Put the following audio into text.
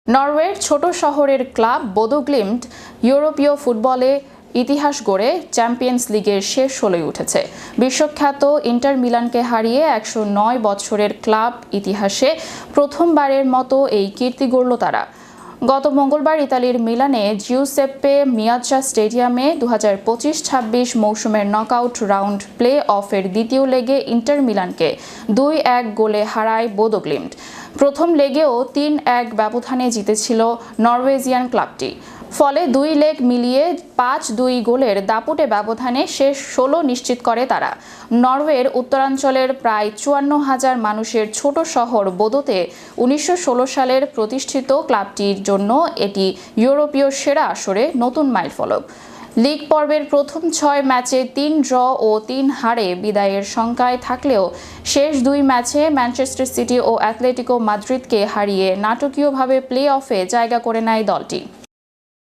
নরওয়ের ছোট শহরের ক্লাব বোদো গ্লিম্ট ইউরোপীয় ফুটবলে ইতিহাস গড়ে চ্যাম্পিয়ন্স লিগের শেষ ১৬য় উঠেছে। বিশ্বখ্যাত ইন্টার মিলানকে হারিয়ে ১০৯ বছরের ক্লাব ইতিহাসে প্রথমবারের মতো এই কীর্তি গড়ল তারা। গত মঙ্গলবার ইতালির মিলানে জিউসেপ্পে মিয়াজ্জা স্টেডিয়ামে ২০২৫-২৬ মৌসুমের নকআউট রাউন্ড প্লে অফের দ্বিতীয় লেগে ইন্টার মিলানকে ২-১ গোলে হারায় বোদো গ্লিম্ট। প্রথম লেগেও ৩-১ ব্যবধানে জিতেছিল নরওয়েজিয়ান ক্লাবটি। ফলে দুই লেগ মিলিয়ে ৫-২ গোলের দাপুটে ব্যবধানে শেষ ১৬ নিশ্চিত করে তারা। নরওয়ের উত্তরাঞ্চলের প্রায় ৫৪,০০০ মানুষের ছোট শহর বোদোতে ১৯১৬ সালের প্রতিষ্ঠিত ক্লাবটির জন্য এটি ইউরোপীয় সেরা আসরে নতুন মাইলফলক। লিগ পর্বের প্রথম ৬ ম্যাচে ৩ ড্র ও ৩ হারে বিদায়ের শঙ্কায় থাকলেও শেষ ২ ম্যাচে ম্যানচেস্টার সিটি ও অ্যাটলেটিকো মাদ্রিদকে হারিয়ে নাটকীয়ভাবে প্লে অফে জায়গা করে নেয় দলটি।